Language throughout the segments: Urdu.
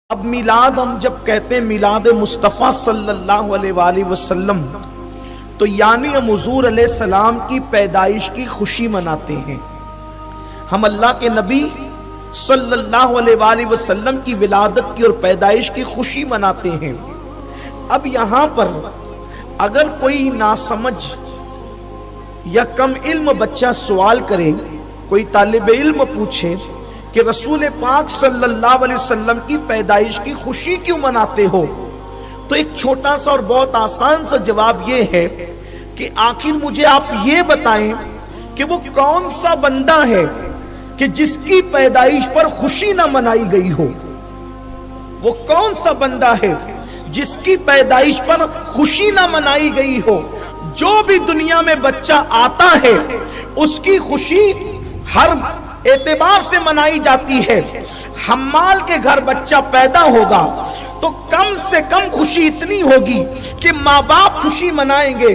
اب میلاد ہم جب کہتے ہیں میلاد مصطفیٰ صلی اللہ علیہ وآلہ وسلم تو یعنی ہم حضور علیہ السلام کی پیدائش کی خوشی مناتے ہیں. ہم اللہ کے نبی صلی اللہ علیہ وآلہ وسلم کی ولادت کی اور پیدائش کی خوشی مناتے ہیں. اب یہاں پر اگر کوئی ناسمجھ یا کم علم بچہ سوال کرے، کوئی طالب علم پوچھے کہ رسول پاک صلی اللہ علیہ وسلم کی پیدائش کی خوشی کیوں مناتے ہو، تو ایک چھوٹا سا اور بہت آسان سا جواب یہ ہے کہ آخر مجھے آپ یہ بتائیں کہ وہ کون سا بندہ ہے کہ جس کی پیدائش پر خوشی نہ منائی گئی ہو. وہ کون سا بندہ ہے جس کی پیدائش پر خوشی نہ منائی گئی ہو. جو بھی دنیا میں بچہ آتا ہے اس کی خوشی ہر اعتبار سے منائی جاتی ہے. حمال کے گھر بچہ پیدا ہوگا تو کم سے کم خوشی اتنی ہوگی کہ ماں باپ خوشی منائیں گے،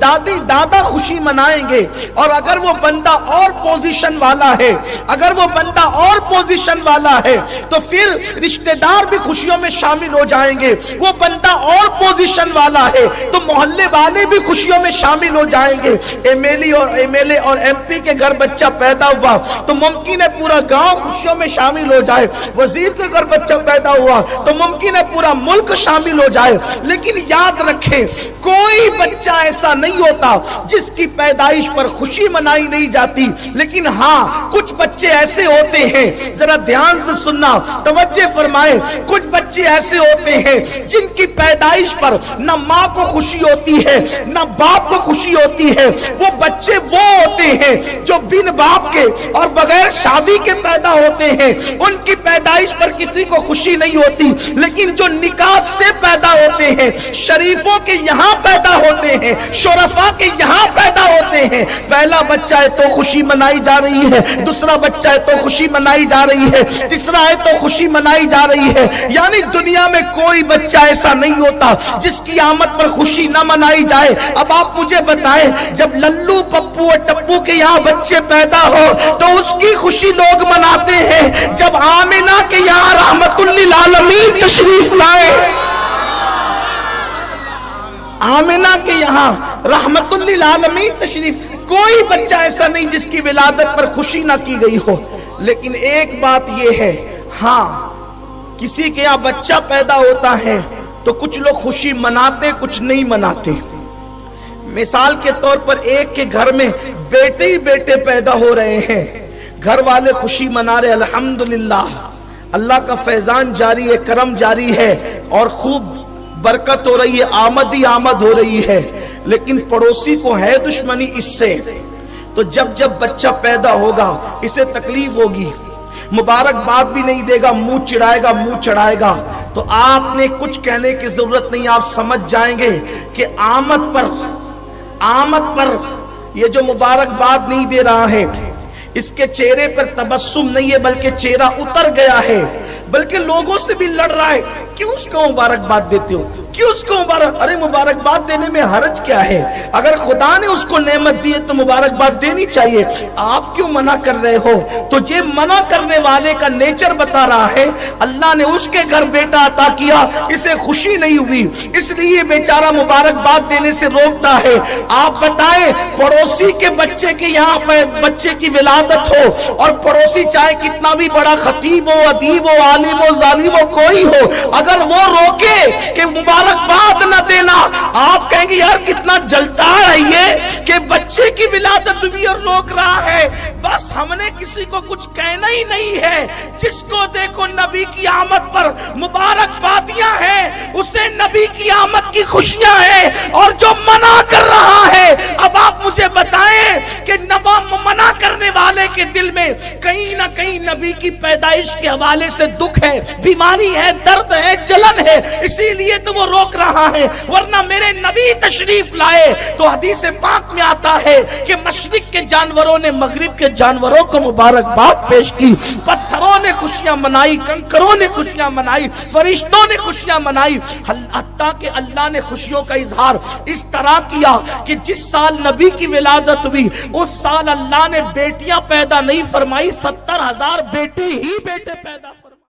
دادی دادا خوشی منائیں گے. اور اگر وہ بندہ اور پوزیشن والا ہے، اگر وہ بندہ اور پوزیشن والا ہے تو پھر رشتہ دار بھی خوشیوں میں شامل ہو جائیں گے. وہ بندہ اور پوزیشن والا ہے تو محلے والے بھی خوشیوں میں شامل ہو جائیں گے. ایم ایل اے اور ایم پی کے گھر بچہ پیدا ہوا تو ممکن ہے پورا گاؤں خوشیوں میں شامل ہو جائے. وزیر کے گھر بچہ پیدا ہوا تو ممکن ہے پورا ملک شامل ہو جائے. لیکن یاد رکھیں کوئی بچہ ایسا نہیں ہوتا جس کی پیدائش پر خوشی منائی نہیں جاتی. لیکن ہاں کچھ بچے ایسے ہوتے ہیں، ذرا دھیان سے سننا، توجہ فرمائیں. کچھ بچے ایسے ہوتے ہیں جن کی پیدائش پر نہ ماں کو خوشی ہوتی ہے نہ باپ کو خوشی ہوتی ہے. وہ بچے وہ ہوتے ہیں جو بن باپ کے اور بغیر شادی کے پیدا ہوتے ہیں. ان کی پیدائش پر کسی کو خوشی نہیں ہوتی. لیکن جو نکاح سے پیدا ہوتے ہیں، شریفوں کے یہاں پیدا ہوتے ہیں، شرفاء کے یہاں پیدا ہوتے ہیں، پہلا بچہ ہے تو خوشی منائی جا رہی ہے، دوسرا بچہ ہے تو خوشی منائی جا رہی ہے، تیسرا ہے تو خوشی منائی جا رہی ہے. یعنی دنیا میں کوئی بچہ ایسا نہیں ہوتا جس کی آمد پر خوشی نہ منائی جائے. اب آپ مجھے بتائیں جب للو پپو اور ٹپو کے یہاں بچے پیدا ہو تو اس کی خوشی لوگ مناتے ہیں. جب آمنہ کے یہاں رحمت للعالمین تشریف لائے، آمنہ کے یہاں رحمت للعالمین تشریف، کوئی بچہ ایسا نہیں جس کی ولادت پر خوشی نہ کی گئی ہو. لیکن ایک بات یہ ہے، ہاں کسی کے یہاں بچہ پیدا ہوتا ہے تو کچھ لوگ خوشی مناتے کچھ نہیں مناتے. مثال کے طور پر ایک کے گھر میں بیٹے ہی بیٹے پیدا ہو رہے ہیں، گھر والے خوشی منا رہے، الحمدللہ اللہ کا فیضان جاری ہے، کرم جاری ہے اور خوب برکت ہو رہی ہے، آمد ہی آمد ہو رہی ہے. لیکن پڑوسی کو ہے دشمنی اس سے، تو جب جب بچہ پیدا ہوگا اسے تکلیف ہوگی، مبارکباد بھی نہیں دے گا، منہ چڑھائے گا، منہ چڑھائے گا. تو آپ نے کچھ کہنے کی ضرورت نہیں، آپ سمجھ جائیں گے کہ آمد پر یہ جو مبارکباد نہیں دے رہا ہے اس کے چہرے پر تبسم نہیں ہے بلکہ چہرہ اتر گیا ہے، بلکہ لوگوں سے بھی لڑ رہا ہے. کیوں اس کو مبارکباد دیتے ہو، کیوں اس کو ارے مبارکباد دینے میں حرج کیا ہے؟ اگر خدا نے اس کو نعمت دی ہے تو مبارکباد دینی چاہیے. آپ کیوں منع کر رہے ہو؟ تو یہ منع کرنے والے کا نیچر بتا رہا ہے اللہ نے اس کے گھر بیٹا عطا کیا، اسے خوشی نہیں ہوئی اس لیے بیچارہ مبارکباد دینے سے روکتا ہے. آپ بتائیں پڑوسی کے بچے کے یہاں پہ بچے کی ولادت ہو اور پڑوسی چاہے کتنا بھی بڑا خطیب ہو، ادیب ہو، عالم ہو، ظالم ہو، کوئی ہو، اگر وہ روکے کہ مبارکباد نہ دینا، آپ کہیں گے یار کتنا جلتا ہے یہ کہ بچے کی ولادت بھی اور روک رہا ہے. بس ہم نے کسی کو کچھ کہنا ہی نہیں ہے. جس کو دیکھو نبی کی آمد پر مبارکبادیاں ہیں اسے نبی کی آمد کی خوشیاں ہیں. اور جو منع کر رہا ہے، اب آپ مجھے بتائیں کہ منع کرنے والے کے دل میں کہیں نہ کہیں نبی کی پیدائش کے حوالے سے دکھ ہے، بیماری ہے، درد ہے، جلن ہے، اسی لیے تو وہ روک رہا ہے. ورنہ میرے نبی تشریف لائے تو حدیث پاک میں آتا ہے کہ مشرق کے جانوروں نے مغرب کے جانوروں کو مبارکباد پیش کی، پتھروں نے خوشیاں منائی، کنکروں نے خوشیاں منائی، فرشتوں نے خوشیاں منائی. حتیٰ کہ اللہ نے خوشیوں کا اظہار اس طرح کیا کہ جس سال نبی کی ولادت ہوئی اس سال اللہ نے بیٹیاں پیدا نہیں فرمائی، 70,000 بیٹے ہی بیٹے پیدا